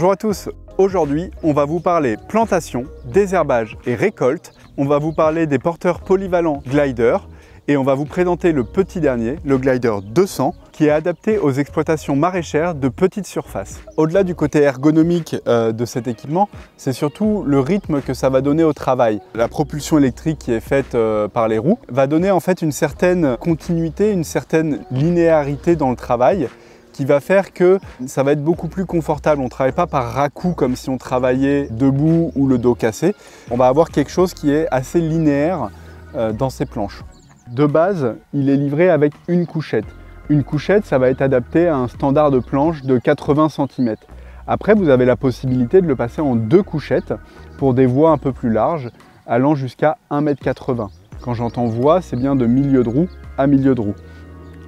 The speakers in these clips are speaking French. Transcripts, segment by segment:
Bonjour à tous, aujourd'hui on va vous parler plantation, désherbage et récolte. On va vous parler des porteurs polyvalents glider et on va vous présenter le petit dernier, le glider 200, qui est adapté aux exploitations maraîchères de petites surfaces. Au-delà du côté ergonomique de cet équipement, c'est surtout le rythme que ça va donner au travail. La propulsion électrique qui est faite par les roues va donner en fait une certaine continuité, une certaine linéarité dans le travail, qui va faire que ça va être beaucoup plus confortable. On ne travaille pas par à-coups comme si on travaillait debout ou le dos cassé. On va avoir quelque chose qui est assez linéaire dans ces planches. De base, il est livré avec une couchette. Une couchette, ça va être adapté à un standard de planche de 80 cm. Après, vous avez la possibilité de le passer en deux couchettes pour des voies un peu plus larges, allant jusqu'à 1,80 m. Quand j'entends voie, c'est bien de milieu de roue à milieu de roue.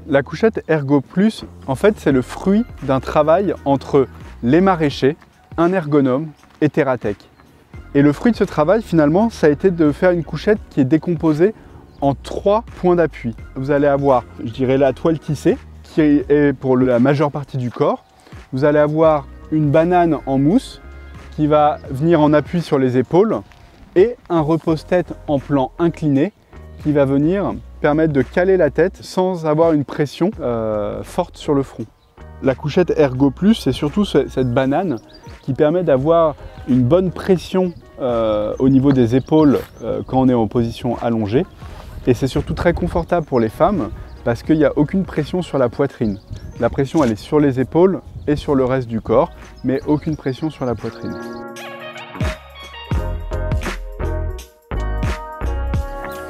La couchette Ergo Plus, en fait, c'est le fruit d'un travail entre les maraîchers, un ergonome et TerraTech. Et le fruit de ce travail, finalement, ça a été de faire une couchette qui est décomposée en 3 points d'appui. Vous allez avoir, je dirais, la toile tissée, qui est pour la majeure partie du corps. Vous allez avoir une banane en mousse, qui va venir en appui sur les épaules, et un repose-tête en plan incliné, qui va venir permettre de caler la tête sans avoir une pression forte sur le front. La couchette Ergo Plus, c'est surtout cette banane qui permet d'avoir une bonne pression au niveau des épaules quand on est en position allongée. Et c'est surtout très confortable pour les femmes parce qu'il n'y a aucune pression sur la poitrine. La pression, elle est sur les épaules et sur le reste du corps, mais aucune pression sur la poitrine.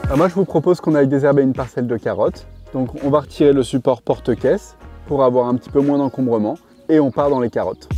Alors moi, je vous propose qu'on aille désherber une parcelle de carottes. Donc on va retirer le support porte-caisse pour avoir un petit peu moins d'encombrement et on part dans les carottes.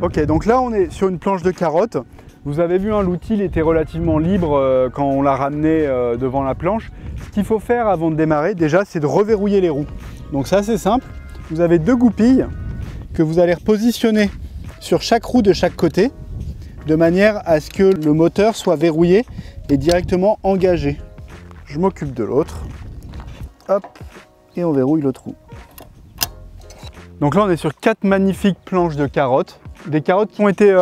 Ok, donc là on est sur une planche de carottes. Vous avez vu, l'outil il était relativement libre quand on l'a ramené devant la planche. Ce qu'il faut faire avant de démarrer, déjà, c'est de reverrouiller les roues. Donc c'est assez simple. Vous avez deux goupilles que vous allez repositionner sur chaque roue de chaque côté, de manière à ce que le moteur soit verrouillé et directement engagé. Je m'occupe de l'autre. Hop, et on verrouille l'autre roue. Donc là, on est sur 4 magnifiques planches de carottes. Des carottes qui ont été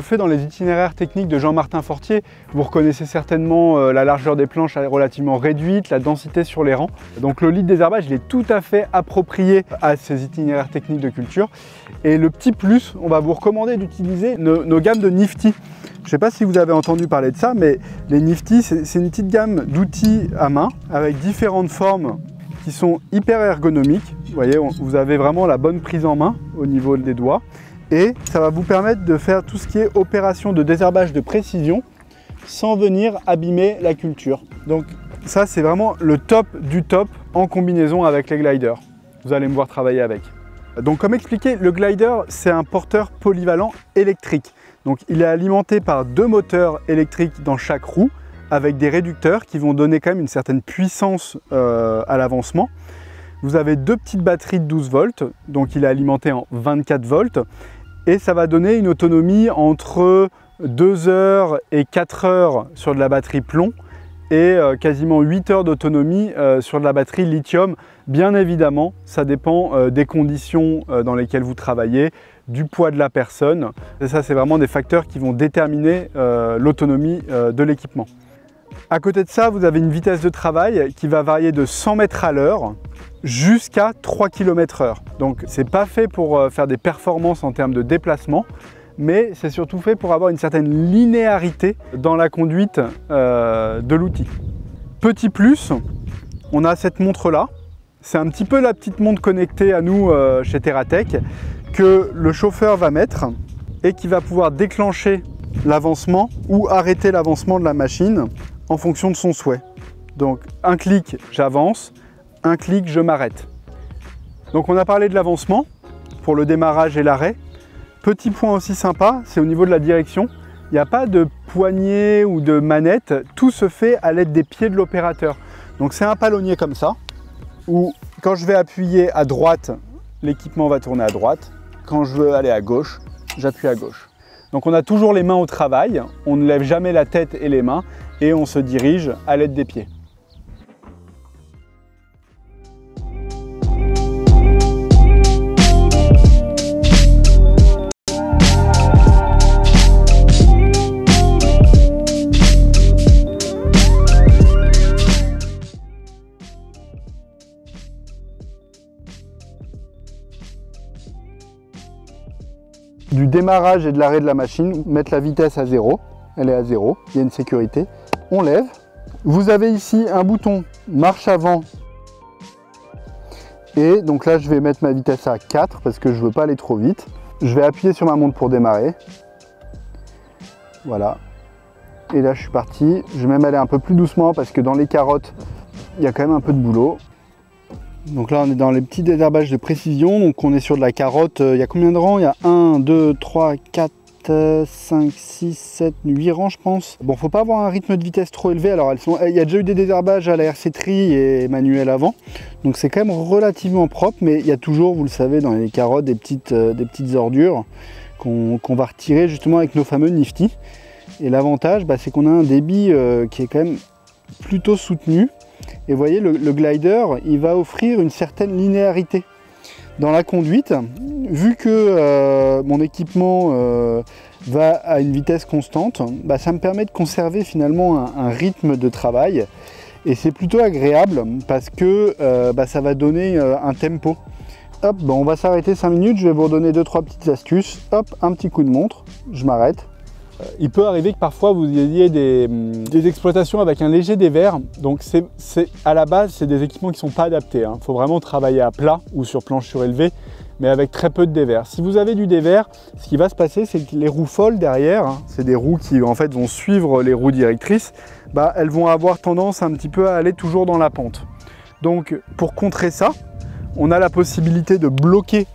faites dans les itinéraires techniques de Jean-Martin Fortier. Vous reconnaissez certainement la largeur des planches relativement réduite, la densité sur les rangs. Donc le lit de désherbage, il est tout à fait approprié à ces itinéraires techniques de culture. Et le petit plus, on va vous recommander d'utiliser nos gammes de Nifty. Je ne sais pas si vous avez entendu parler de ça, mais les Nifty, c'est une petite gamme d'outils à main avec différentes formes qui sont hyper ergonomiques. Vous voyez, vous avez vraiment la bonne prise en main au niveau des doigts. Et ça va vous permettre de faire tout ce qui est opération de désherbage de précision sans venir abîmer la culture. Donc ça, c'est vraiment le top du top en combinaison avec les gliders. Vous allez me voir travailler avec. Donc comme expliqué, le glider, c'est un porteur polyvalent électrique. Donc il est alimenté par 2 moteurs électriques dans chaque roue avec des réducteurs qui vont donner quand même une certaine puissance à l'avancement. Vous avez 2 petites batteries de 12 volts, donc il est alimenté en 24 volts. Et ça va donner une autonomie entre 2 heures et 4 heures sur de la batterie plomb et quasiment 8 heures d'autonomie sur de la batterie lithium. Bien évidemment, ça dépend des conditions dans lesquelles vous travaillez, du poids de la personne. Et ça, c'est vraiment des facteurs qui vont déterminer l'autonomie de l'équipement. À côté de ça, vous avez une vitesse de travail qui va varier de 100 mètres à l'heure jusqu'à 3 km/h. Donc c'est pas fait pour faire des performances en termes de déplacement, mais c'est surtout fait pour avoir une certaine linéarité dans la conduite de l'outil. Petit plus, on a cette montre-là. C'est un petit peu la petite montre connectée à nous chez TerraTech que le chauffeur va mettre et qui va pouvoir déclencher l'avancement ou arrêter l'avancement de la machine en fonction de son souhait. Donc un clic, j'avance, un clic, je m'arrête. Donc on a parlé de l'avancement pour le démarrage et l'arrêt. Petit point aussi sympa, c'est au niveau de la direction. Il n'y a pas de poignée ou de manette, tout se fait à l'aide des pieds de l'opérateur. Donc c'est un palonnier comme ça, où quand je vais appuyer à droite, l'équipement va tourner à droite. Quand je veux aller à gauche, j'appuie à gauche. Donc on a toujours les mains au travail, on ne lève jamais la tête et les mains et on se dirige à l'aide des pieds. Du démarrage et de l'arrêt de la machine, mettre la vitesse à 0, elle est à 0, il y a une sécurité, on lève. Vous avez ici un bouton marche avant et donc là je vais mettre ma vitesse à 4 parce que je ne veux pas aller trop vite. Je vais appuyer sur ma montre pour démarrer, voilà, et là je suis parti. Je vais même aller un peu plus doucement parce que dans les carottes il y a quand même un peu de boulot. Donc là on est dans les petits désherbages de précision, donc on est sur de la carotte, il y a combien de rangs? Il y a 1, 2, 3, 4, 5, 6, 7, 8 rangs je pense. Bon, faut pas avoir un rythme de vitesse trop élevé, alors il y a déjà eu des désherbages à la RC Tri et manuel avant, donc c'est quand même relativement propre, mais il y a toujours, vous le savez, dans les carottes des petites ordures qu'on va retirer justement avec nos fameux Nifty. Et l'avantage, c'est qu'on a un débit qui est quand même plutôt soutenu. Et vous voyez, le glider, il va offrir une certaine linéarité dans la conduite. Vu que mon équipement va à une vitesse constante, ça me permet de conserver finalement un rythme de travail. Et c'est plutôt agréable parce que ça va donner un tempo. Hop, on va s'arrêter 5 minutes, je vais vous redonner 2-3 petites astuces. Hop, un petit coup de montre, je m'arrête. Il peut arriver que parfois vous ayez des exploitations avec un léger dévers, donc à la base c'est des équipements qui ne sont pas adaptés. Il faut vraiment travailler à plat ou sur planche surélevée, mais avec très peu de dévers. Si vous avez du dévers, ce qui va se passer, c'est que les roues folles derrière, c'est des roues qui en fait vont suivre les roues directrices, elles vont avoir tendance un petit peu à aller toujours dans la pente. Donc pour contrer ça, on a la possibilité de bloquer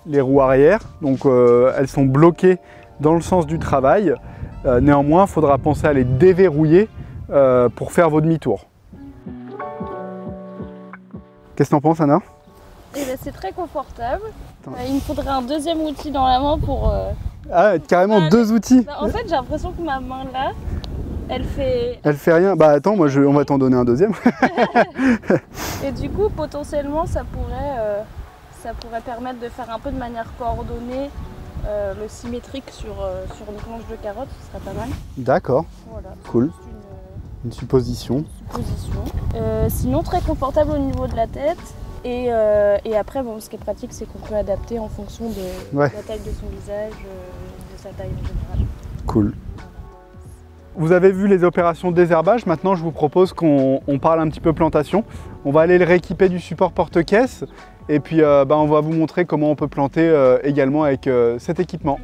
les roues arrière, donc elles sont bloquées dans le sens du travail. Néanmoins, il faudra penser à les déverrouiller pour faire vos demi-tours. Qu'est-ce que t'en penses, Anna? C'est très confortable. Il me faudrait un deuxième outil dans la main pour... Ah, carrément deux outils. En fait, j'ai l'impression que ma main là, elle fait... Elle fait rien. Attends, on va t'en donner un deuxième. Et du coup, potentiellement, ça pourrait permettre de faire un peu de manière coordonnée le symétrique sur une planche de carotte, ce serait pas mal. D'accord, voilà, cool. Une supposition. Sinon, très confortable au niveau de la tête. Et après, ce qui est pratique, c'est qu'on peut adapter en fonction de la taille de son visage, de sa taille en général. Cool. Vous avez vu les opérations de désherbage, maintenant je vous propose qu'on parle un petit peu plantation. On va aller le rééquiper du support porte-caisse et puis on va vous montrer comment on peut planter également avec cet équipement.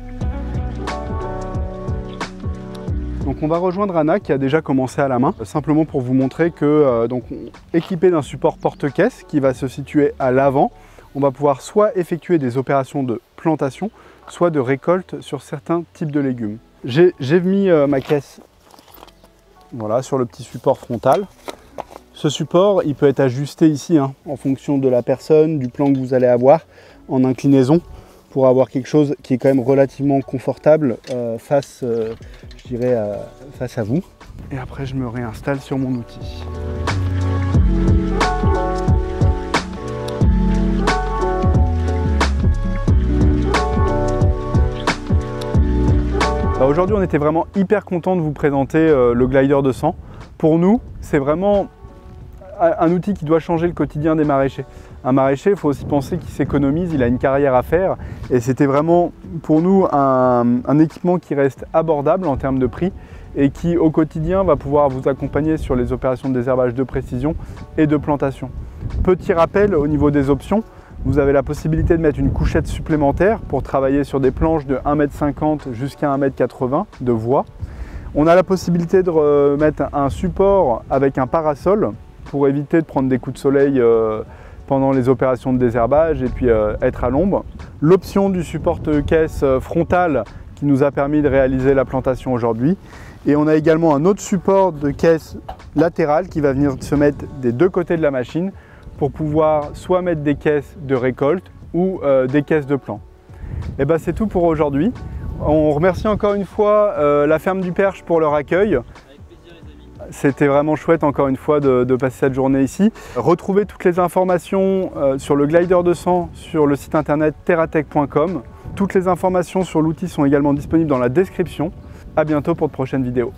Donc on va rejoindre Anna qui a déjà commencé à la main, simplement pour vous montrer que équipé d'un support porte-caisse qui va se situer à l'avant, on va pouvoir soit effectuer des opérations de plantation, soit de récolte sur certains types de légumes. J'ai mis ma caisse sur le petit support frontal. Ce support, il peut être ajusté ici en fonction de la personne, du plan que vous allez avoir en inclinaison pour avoir quelque chose qui est quand même relativement confortable face à vous. Et après, je me réinstalle sur mon outil. Aujourd'hui, on était vraiment hyper content de vous présenter le Glider 200. Pour nous, c'est vraiment un outil qui doit changer le quotidien des maraîchers. Un maraîcher, il faut aussi penser qu'il s'économise, il a une carrière à faire. Et c'était vraiment pour nous un équipement qui reste abordable en termes de prix et qui au quotidien va pouvoir vous accompagner sur les opérations de désherbage de précision et de plantation. Petit rappel au niveau des options, vous avez la possibilité de mettre une couchette supplémentaire pour travailler sur des planches de 1,50 m jusqu'à 1,80 m de voie. On a la possibilité de mettre un support avec un parasol pour éviter de prendre des coups de soleil pendant les opérations de désherbage et puis être à l'ombre. L'option du support caisse frontal qui nous a permis de réaliser la plantation aujourd'hui. Et on a également un autre support de caisse latéral qui va venir se mettre des deux côtés de la machine pour pouvoir soit mettre des caisses de récolte ou des caisses de plan. Et c'est tout pour aujourd'hui. On remercie encore une fois la ferme du Perche pour leur accueil. C'était vraiment chouette encore une fois de passer cette journée ici. Retrouvez toutes les informations sur le glider de sang sur le site internet terratech.com. Toutes les informations sur l'outil sont également disponibles dans la description. À bientôt pour de prochaines vidéos.